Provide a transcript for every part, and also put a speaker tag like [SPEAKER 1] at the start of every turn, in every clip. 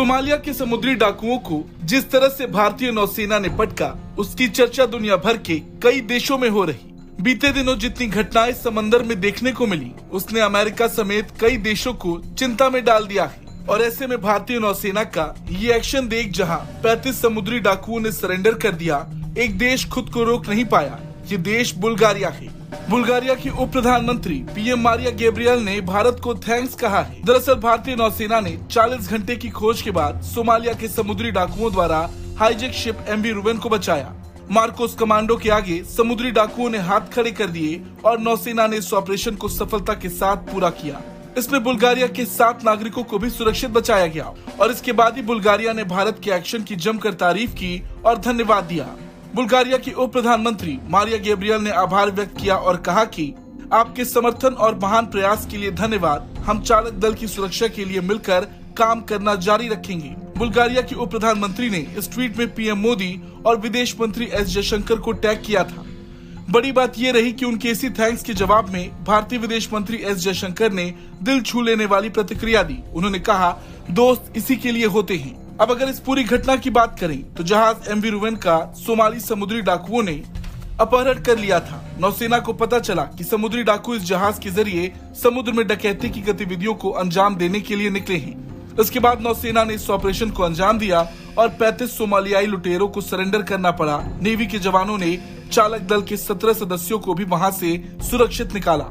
[SPEAKER 1] Somalia के समुद्री डाकुओं को जिस तरह से भारतीय नौसेना ने पटका, उसकी चर्चा दुनिया भर के कई देशों में हो रही। बीते दिनों जितनी घटनाएं समंदर में देखने को मिली, उसने अमेरिका समेत कई देशों को चिंता में डाल दिया है। और ऐसे में भारतीय नौसेना का ये एक्शन देख जहां 35 समुद्री डाकुओं ने सरेंडर कर दिया, एक देश खुद को रोक नहीं पाया। ये देश बुल्गारिया है। बुल्गारिया की उप प्रधानमंत्री पीएम मारिया गैब्रियल ने भारत को थैंक्स कहा है। दरअसल भारतीय नौसेना ने 40 घंटे की खोज के बाद सोमालिया के समुद्री डाकुओं द्वारा हाईजेक शिप एमवी रूबेन को बचाया। मार्कोस कमांडो के आगे समुद्री डाकुओं ने हाथ खड़े कर दिए और नौसेना ने इस ऑपरेशन को सफलता के साथ पूरा किया। इसमें बुल्गारिया के 7 नागरिकों को भी सुरक्षित बचाया गया और इसके बाद ही बुल्गारिया ने भारत के एक्शन की जमकर तारीफ की और धन्यवाद दिया। बुल्गारिया की उप प्रधानमंत्री मारिया गैब्रियल ने आभार व्यक्त किया और कहा कि आपके समर्थन और महान प्रयास के लिए धन्यवाद। हम चालक दल की सुरक्षा के लिए मिलकर काम करना जारी रखेंगे। बुल्गारिया की उप प्रधानमंत्री ने इस ट्वीट में पीएम मोदी और विदेश मंत्री एस जयशंकर को टैग किया था। बड़ी बात यह रही कि उनके इसी थैंक्स के जवाब में भारतीय विदेश मंत्री एस जयशंकर ने दिल छू लेने वाली प्रतिक्रिया दी। उन्होंने कहा, दोस्त इसी के लिए होते हैं। अब अगर इस पूरी घटना की बात करें तो जहाज एमवी रूबेन का सोमाली समुद्री डाकुओं ने अपहरण कर लिया था। नौसेना को पता चला कि समुद्री डाकू इस जहाज के जरिए समुद्र में डकैती की गतिविधियों को अंजाम देने के लिए निकले हैं। इसके बाद नौसेना ने इस ऑपरेशन को अंजाम दिया और 35 सोमालियाई लुटेरों को सरेंडर करना पड़ा। नेवी के जवानों ने चालक दल के 17 सदस्यों को भी वहां से सुरक्षित निकाला।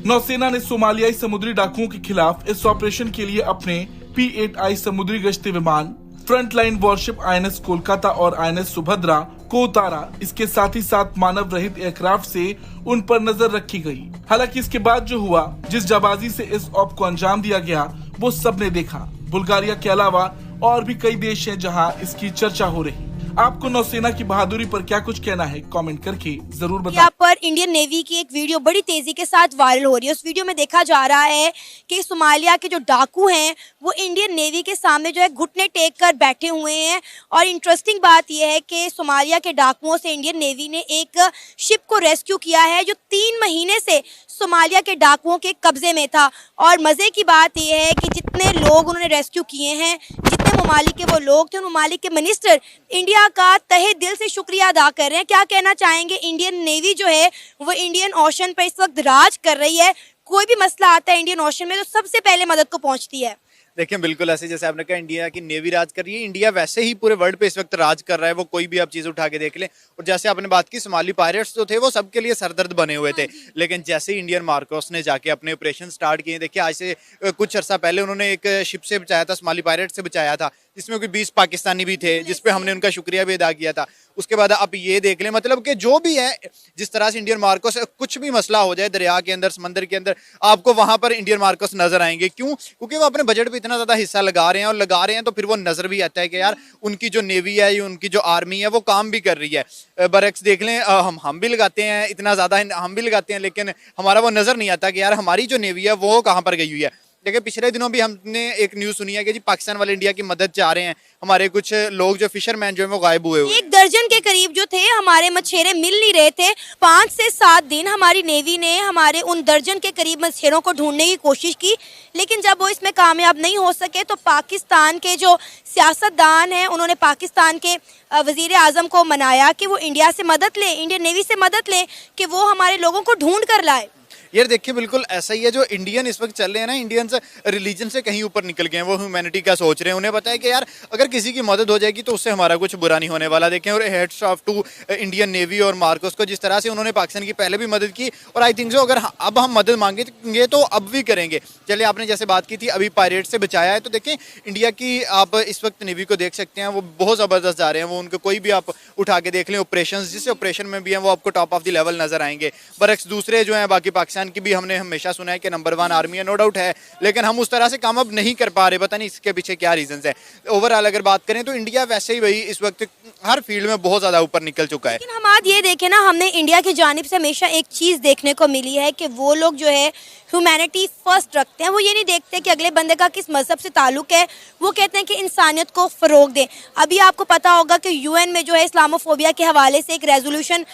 [SPEAKER 1] नौसेना ने सोमालियाई समुद्री डाकुओं के खिलाफ इस ऑपरेशन के लिए अपने P-8I समुद्री गश्ती विमान, फ्रंटलाइन वॉरशिप INS कोलकाता और INS सुभद्रा को उतारा। इसके साथ ही साथ मानव रहित एयरक्राफ्ट से उन पर नजर रखी गई। हालांकि इसके बाद जो हुआ, जिस जाबाजी से इस ऑप को अंजाम दिया गया, वो सबने देखा। बुल्गारिया के अलावा और भी कई देश हैं जहां इसकी चर्चा हो रही। आपको नौसेना की बहादुरी पर क्या कुछ कहना है, कमेंट करके जरूर बताएं।
[SPEAKER 2] यहाँ पर इंडियन नेवी की एक वीडियो बड़ी तेजी के साथ वायरल हो रही है। उस वीडियो में देखा जा रहा है कि सोमालिया के जो डाकू हैं वो इंडियन नेवी के सामने जो है घुटने टेक कर बैठे हुए हैं। और इंटरेस्टिंग बात यह है कि सोमालिया के डाकुओं से इंडियन नेवी ने एक शिप को रेस्क्यू किया है जो 3 महीने से सोमालिया के डाकुओं के कब्जे में था। और मजे की बात यह है कि जितने लोग उन्होंने रेस्क्यू किए हैं, जितने ममालिक के वो लोग थे, उन ममालिक के मिनिस्टर इंडिया का तहे दिल से शुक्रिया अदा कर रहे हैं। क्या कहना चाहेंगे? इंडियन नेवी जो है वो इंडियन ओशन पर इस वक्त राज कर रही है। कोई भी मसला आता है इंडियन ओशन में तो सबसे पहले मदद को पहुंचती है।
[SPEAKER 3] देखिए बिल्कुल ऐसे जैसे आपने कहा इंडिया की नेवी राज कर रही है। इंडिया वैसे ही पूरे वर्ल्ड पे इस वक्त राज कर रहा है। वो कोई भी आप चीज उठा के देख लें। और जैसे आपने बात की, सोमाली पायरेट्स जो थे वो सबके लिए सरदर्द बने हुए थे। लेकिन जैसे ही इंडियन मार्कोस ने जाके अपने ऑपरेशन स्टार्ट किए, देखिए आज से कुछ अर्सा पहले उन्होंने एक शिप से बचाया था, सोमाली पायरेट से बचाया था, जिसमें कोई 20 पाकिस्तानी भी थे, जिसपे हमने उनका शुक्रिया भी अदा किया था। उसके बाद आप ये देख लें, मतलब कि जो भी है, जिस तरह से इंडियन मार्कोस, कुछ भी मसला हो जाए दरिया के अंदर, समंदर के अंदर, आपको वहां पर इंडियन मार्कोस नजर आएंगे। क्यों? क्योंकि वो अपने बजट पे इतना ज्यादा हिस्सा लगा रहे हैं और लगा रहे हैं, तो फिर वो नजर भी आता है कि यार उनकी जो नेवी है, उनकी जो आर्मी है, वो काम भी कर रही है। बरक्स देख लें, हम भी लगाते हैं, इतना ज्यादा हम भी लगाते हैं, लेकिन हमारा वो नजर नहीं आता कि यार हमारी जो नेवी है वो कहाँ पर गई हुई है। देखिए पिछले दिनों भी हमने एक न्यूज़ सुनी है कि जी पाकिस्तान वाले इंडिया की मदद चाह रहे हैं। हमारे कुछ लोग जो फिशरमैन जो है वो गायब हुए
[SPEAKER 2] 1 दर्जन के करीब जो थे हमारे मछेरे मिल नहीं रहे थे। 5 से 7 दिन हमारी नेवी ने हमारे उन दर्जन के करीब मछेरों को ढूंढने की कोशिश की, लेकिन जब वो इसमें कामयाब नहीं हो सके तो पाकिस्तान के जो सियासतदान हैं उन्होंने पाकिस्तान के वजीर आजम को मनाया कि वो इंडिया से मदद लें, इंडियन नेवी से मदद लें कि वो हमारे लोगों को ढूंढ कर लाए।
[SPEAKER 3] यार देखिए बिल्कुल ऐसा ही है। जो इंडियन इस वक्त चल रहे हैं ना, इंडियंस रिलीजन से कहीं ऊपर निकल गए हैं। वो ह्यूमैनिटी का सोच रहे हैं। उन्हें पता है कि यार अगर किसी की मदद हो जाएगी तो उससे हमारा कुछ बुरा नहीं होने वाला। देखें, और hats off to Indian navy और मार्कोस को जिस तरह से उन्होंने पाकिस्तान की पहले भी मदद की, और आई थिंक सो अगर अब हम मदद मांगेंगे तो अब भी करेंगे। चलिए, आपने जैसे बात की थी अभी पायरेट से बचाया है, तो देखें इंडिया की आप इस वक्त नेवी को देख सकते हैं, वो बहुत ज़बरदस्त जा रहे हैं। वो उनको कोई भी आप उठा के देख लें, ऑपरेशन जिस ऑपरेशन में भी हैं वो आपको टॉप ऑफ द लेवल नजर आएंगे। बरक्स दूसरे जो हैं बाकी पाकिस्तान की भी हमने हमेशा सुना है कि नंबर 1 आर्मी है, नो डाउट है, लेकिन हम उस तरह से काम अब नहीं कर पा रहे। पता नहीं इसके पीछे क्या रीजंस है। ओवरऑल अगर बात करें तो इंडिया वैसे ही भाई इस वक्त हर फील्ड में बहुत ज्यादा ऊपर निकल चुका है।
[SPEAKER 2] लेकिन हम आज ये देखें ना, हमने इंडिया की जानिब से हमेशा एक चीज देखने को मिली है कि वो लोग जो है ह्यूमैनिटी फर्स्ट रखते हैं। वो ये नहीं देखते कि अगले बंदे का किस मजहब से ताल्लुक है, वो कहते हैं कि इंसानियत को फ़रोग दें। अभी आपको पता होगा कि यूएन में जो है इस्लामोफोबिया के हवाले से एक रेजोल्यूशन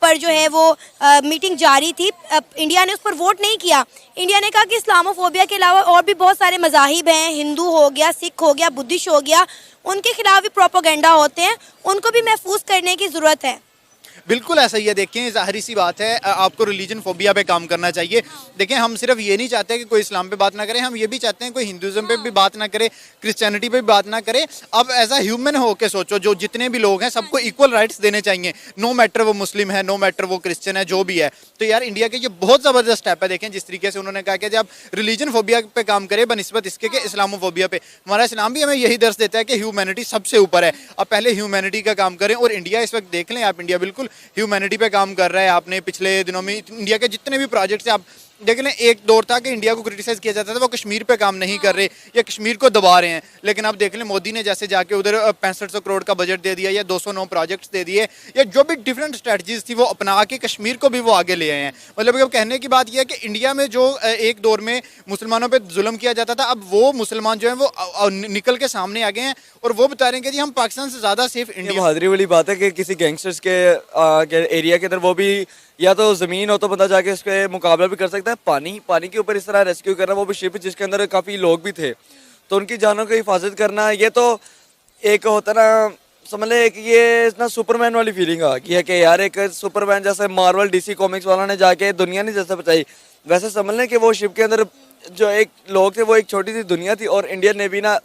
[SPEAKER 2] पर जो है वो मीटिंग जारी थी। इंडिया इंडिया ने उस पर वोट नहीं किया। इंडिया ने कहा कि इस्लामोफोबिया के अलावा और भी बहुत सारे मज़ाहिब हैं, हिंदू हो गया, सिख हो गया, बुद्धिस्ट हो गया, उनके खिलाफ भी प्रोपोगेंडा होते हैं, उनको भी महफूज करने की ज़रूरत है।
[SPEAKER 3] बिल्कुल ऐसा ही है। देखें, ज़ाहिरी सी बात है, आपको रिलीजन फोबिया पे काम करना चाहिए। देखें, हम सिर्फ ये नहीं चाहते कि कोई इस्लाम पे बात ना करे, हम ये भी चाहते हैं कोई हिंदुज़म पे भी बात ना करे, क्रिश्चियनिटी पे भी बात ना करे। अब एज अ ह्यूमन हो के सोचो, जो जितने भी लोग हैं सबको इक्वल राइट्स देने चाहिए, नो मैटर वो मुस्लिम है, नो मैटर वो क्रिश्चियन है, जो भी है। तो यार इंडिया के ये बहुत ज़बरदस्त स्टेप है। देखें जिस तरीके से उन्होंने कहा कि जब रिलीजन फोबिया पे काम करे बनिस्बत इसके कि इस्लामोफोबिया पे, हमारा इस्लाम भी हमें यही दर्ज देता है कि ह्यूमैनिटी सबसे ऊपर है। अब पहले ह्यूमैनिटी का काम करें। और इंडिया इस वक्त देख लें आप, इंडिया बिल्कुल ह्यूमैनिटी पे काम कर रहा है। आपने पिछले दिनों में इंडिया के जितने भी प्रोजेक्ट्स हैं आप देख लें, एक दौर था कि इंडिया को क्रिटिसाइज किया जाता था वो कश्मीर पे काम नहीं कर रहे या कश्मीर को दबा रहे हैं, लेकिन अब देख लें मोदी ने जैसे जाके उधर 6500 करोड़ का बजट दे दिया या 209 प्रोजेक्ट्स दे दिए, या जो भी डिफरेंट स्ट्रेटजीज थी वो अपना के कश्मीर को भी वो आगे ले आए हैं। मतलब कहने की बात यह है कि इंडिया में जो एक दौर में मुसलमानों पर जुल्म किया जाता था, अब वो मुसलमान जो है वो निकल के सामने आ गए हैं और वो बता रहे हैं कि जी हम पाकिस्तान से ज़्यादा सेफ इंडिया।
[SPEAKER 4] बहादुरी वाली बात है कि किसी गैंगस्टर्स के एरिया के अंदर वो भी या तो ज़मीन हो तो बंदा जाके उसके मुकाबला भी कर सकता है। पानी के ऊपर इस तरह रेस्क्यू करना, वो भी शिप जिसके अंदर काफ़ी लोग भी थे, तो उनकी जानों की हिफाजत करना, ये तो एक होता ना, समझ लें एक ये ना सुपरमैन वाली फीलिंग आ गई है कि यार एक सुपरमैन जैसे मार्वल डीसी कॉमिक्स वाला ने जाके दुनिया नहीं जैसे बचाई, वैसे समझ लें कि वो शिप के अंदर जो एक लोग थे वो एक छोटी सी दुनिया थी और इंडियन नेवी ना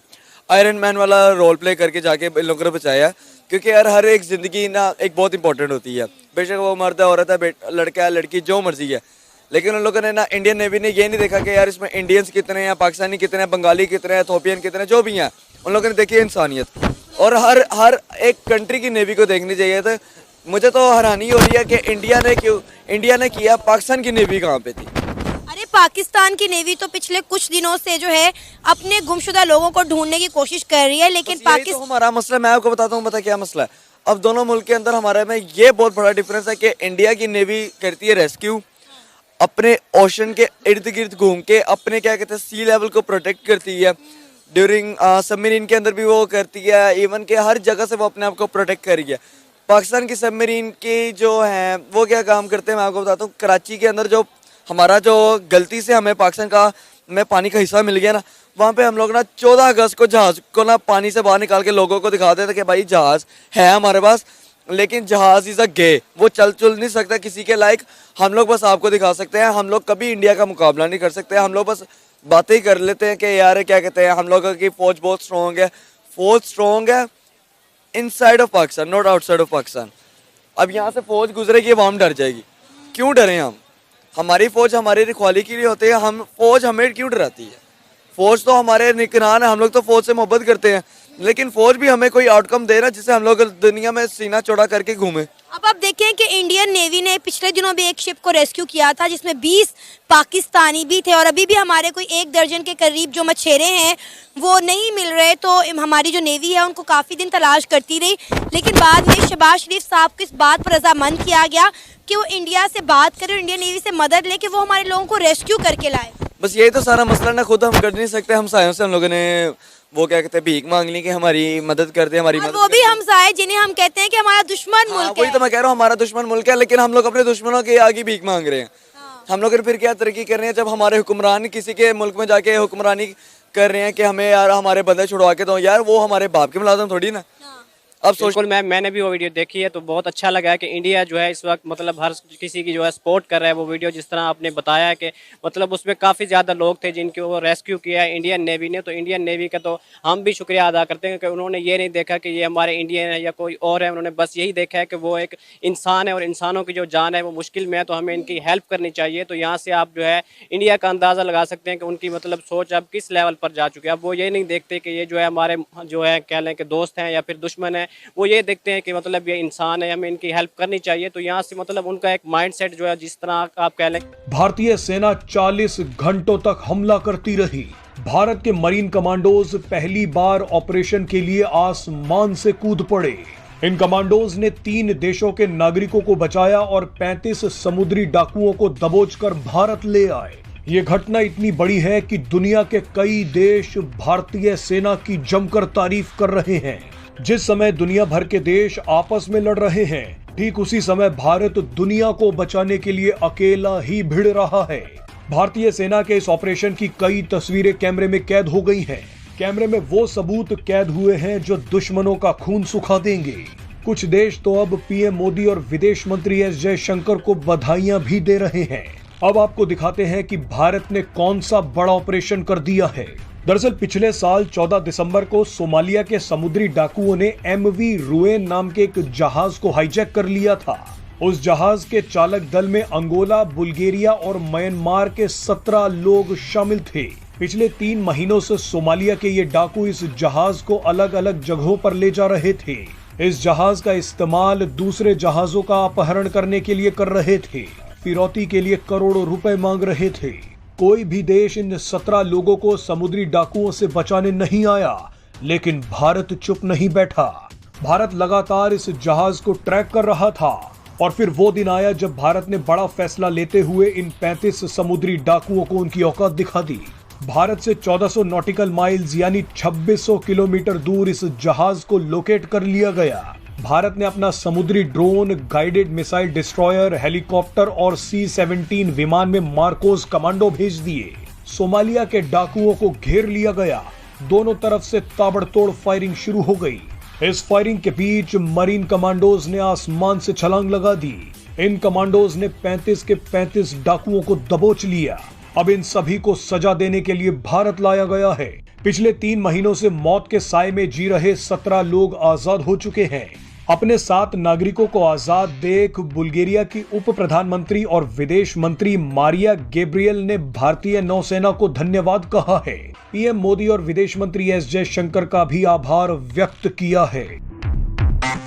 [SPEAKER 4] आयरन मैन वाला रोल प्ले करके जाके इन लोगों को बचाया। क्योंकि यार हर एक ज़िंदगी ना एक बहुत इंपॉर्टेंट होती है, बेशक वो मर्द है, औरत है, लड़का है, लड़की, जो मर्जी है, लेकिन उन लोगों ने ना इंडियन नेवी ने ये नहीं देखा कि यार इसमें इंडियंस कितने हैं, पाकिस्तानी कितने हैं, बंगाली कितने हैं, इथोपियन कितने हैं, जो भी हैं, उन लोगों ने देखी इंसानियत। और हर एक कंट्री की नेवी को देखनी चाहिए था। मुझे तो हैरानी हो रही है कि इंडिया ने किया, पाकिस्तान की नेवी कहाँ पे थी।
[SPEAKER 2] अरे पाकिस्तान की नेवी तो पिछले कुछ दिनों से जो है अपने गुमशुदा लोगों को ढूंढने की कोशिश कर रही है, लेकिन
[SPEAKER 4] पाकिस्तान तो हमारा मसला, मैं आपको बताता हूँ पता क्या मसला है। अब दोनों मुल्क के अंदर हमारे में ये बहुत बड़ा डिफरेंस है कि इंडिया की नेवी करती है रेस्क्यू, अपने ओशन के इर्द गिर्द घूम के अपने क्या कहते हैं सी लेवल को प्रोटेक्ट करती है। ड्यूरिंग सबमरीन के अंदर भी वो करती है, इवन के हर जगह से वो अपने आप को प्रोटेक्ट कर रही है। पाकिस्तान की सबमरीन की जो है वो क्या काम करते हैं मैं आपको बताता हूँ। कराची के अंदर जो हमारा जो गलती से हमें पाकिस्तान का में पानी का हिस्सा मिल गया ना, वहाँ पे हम लोग ना 14 अगस्त को जहाज़ को ना पानी से बाहर निकाल के लोगों को दिखाते थे कि भाई जहाज़ है हमारे पास, लेकिन जहाज़ इज़ अ गे, वो चल नहीं सकता किसी के लायक। हम लोग बस आपको दिखा सकते हैं, हम लोग कभी इंडिया का मुकाबला नहीं कर सकते। हम लोग बस बातें ही कर लेते हैं कि यार क्या कहते हैं, हम लोगों की फ़ौज बहुत स्ट्रॉन्ग है। फ़ौज स्ट्रॉन्ग है inside of Pakistan, not outside of Pakistan. अब यहाँ से फ़ौज गुजरेगी, अब हम डर जाएगी। क्यों डरें हम? हमारी फ़ौज हमारी रखवाली के लिए होती है, हम फ़ौज हमें क्यों डराती है? फ़ौज तो हमारे निगरान है, हम लोग तो फ़ौज से मोहब्बत करते हैं, लेकिन फ़ौज भी हमें कोई आउटकम दे ना जिससे हम लोग दुनिया में सीना चौड़ा करके घूमें।
[SPEAKER 2] अब आप देखें कि इंडियन नेवी ने पिछले दिनों भी एक शिप को रेस्क्यू किया था जिसमें 20 पाकिस्तानी भी थे, और अभी भी हमारे कोई 1 दर्जन के करीब जो मछेरे हैं वो नहीं मिल रहे। तो हमारी जो नेवी है उनको काफ़ी दिन तलाश करती रही, लेकिन बाद में शहबाज शरीफ साहब को इस बात पर रजामंद किया गया कि वो इंडिया से बात करें, इंडियन नेवी से मदद ले कि वो हमारे लोगों को रेस्क्यू करके लाए।
[SPEAKER 4] बस यही तो सारा मसला ना, खुद हम कर नहीं सकते, हम सायों से हम लोगों ने वो क्या कहते हैं भीख मांग ली कि हमारी मदद कर दे, हमारी मदद।
[SPEAKER 2] वो भी हम साए जिन्हें हम कहते हैं कि हमारा दुश्मन मुल्क है।
[SPEAKER 4] वही तो मैं कह रहा हूँ, हमारा दुश्मन मुल्क है, लेकिन हम लोग अपने दुश्मनों के आगे भीख मांग रहे हैं। हम लोग फिर क्या तरक्की कर रहे हैं जब हमारे हुक्मरान किसी के मुल्क में जाके हुक्मरानी कर रहे हैं कि हमें यार हमारे बंदे छुड़वा के दो। यार वो हमारे बाप के मुलाजिम थोड़ी ना। अब
[SPEAKER 5] बिल्कुल मैंने भी वो वीडियो देखी है, तो बहुत अच्छा लगा है कि इंडिया जो है इस वक्त मतलब हर किसी की जो है सपोर्ट कर रहा है। वो वीडियो जिस तरह आपने बताया कि मतलब उसमें काफ़ी ज़्यादा लोग थे जिनके वो रेस्क्यू किया है इंडियन नेवी ने। तो इंडियन नेवी का तो हम भी शुक्रिया अदा करते हैं कि उन्होंने ये नहीं देखा कि ये हमारे इंडियन है या कोई और है, उन्होंने बस यही देखा है कि वो एक इंसान है और इंसानों की जो जान है वो मुश्किल में है, तो हमें इनकी हेल्प करनी चाहिए। तो यहाँ से आप जो है इंडिया का अंदाज़ा लगा सकते हैं कि उनकी मतलब सोच अब किस लेवल पर जा चुकी है। अब वो ये नहीं देखते कि ये जो है हमारे जो है कह लें कि दोस्त हैं या फिर दुश्मन है, वो ये देखते हैं कि मतलब ये इंसान है, हमें इनकी हेल्प करनी चाहिए। तो यहाँ से मतलब उनका एक माइंडसेट जो है जिस तरह आप कह लें।
[SPEAKER 6] भारतीय सेना 40 घंटों तक हमला करती रही। भारत के मरीन कमांडोज पहली बार ऑपरेशन के लिए आसमान से कूद पड़े। इन कमांडोज ने 3 देशों के नागरिकों को बचाया और 35 समुद्री डाकुओं को दबोचकर भारत ले आए। ये घटना इतनी बड़ी है कि दुनिया के कई देश भारतीय सेना की जमकर तारीफ कर रहे हैं। जिस समय दुनिया भर के देश आपस में लड़ रहे हैं, ठीक उसी समय भारत दुनिया को बचाने के लिए अकेला ही भिड़ रहा है। भारतीय सेना के इस ऑपरेशन की कई तस्वीरें कैमरे में कैद हो गई हैं। कैमरे में वो सबूत कैद हुए हैं जो दुश्मनों का खून सुखा देंगे। कुछ देश तो अब पीएम मोदी और विदेश मंत्री एस जयशंकर को बधाइयां भी दे रहे हैं। अब आपको दिखाते हैं कि भारत ने कौन सा बड़ा ऑपरेशन कर दिया है। दरअसल पिछले साल 14 दिसंबर को सोमालिया के समुद्री डाकुओं ने MV रुएन नाम के एक जहाज को हाईजैक कर लिया था। उस जहाज के चालक दल में अंगोला, बुल्गारिया और म्यांमार के 17 लोग शामिल थे। पिछले 3 महीनों से सोमालिया के ये डाकू इस जहाज को अलग अलग जगहों पर ले जा रहे थे। इस जहाज का इस्तेमाल दूसरे जहाजों का अपहरण करने के लिए कर रहे थे। फिरौती के लिए करोड़ों रुपए मांग रहे थे। कोई भी देश इन 17 लोगों को समुद्री डाकुओं से बचाने नहीं आया, लेकिन भारत चुप नहीं बैठा। भारत लगातार इस जहाज को ट्रैक कर रहा था और फिर वो दिन आया जब भारत ने बड़ा फैसला लेते हुए इन 35 समुद्री डाकुओं को उनकी औकात दिखा दी। भारत से 1400 नॉटिकल माइल्स यानी 2600 किलोमीटर दूर इस जहाज को लोकेट कर लिया गया। भारत ने अपना समुद्री drone, guided missile destroyer, helicopter और C-17 विमान में मार्कोस कमांडो भेज दिए। सोमालिया के डाकुओं को घेर लिया गया। दोनों तरफ से ताबड़तोड़ फायरिंग शुरू हो गई। इस फायरिंग के बीच मरीन कमांडोज ने आसमान से छलांग लगा दी। इन कमांडोज ने 35 के 35 डाकुओं को दबोच लिया। अब इन सभी को सजा देने के लिए भारत लाया गया है। पिछले 3 महीनों से मौत के साए में जी रहे 17 लोग आजाद हो चुके हैं। अपने 7 नागरिकों को आजाद देख बुल्गारिया की उप प्रधानमंत्री और विदेश मंत्री मारिया गैब्रियल ने भारतीय नौसेना को धन्यवाद कहा है। पीएम मोदी और विदेश मंत्री एस जयशंकर का भी आभार व्यक्त किया है।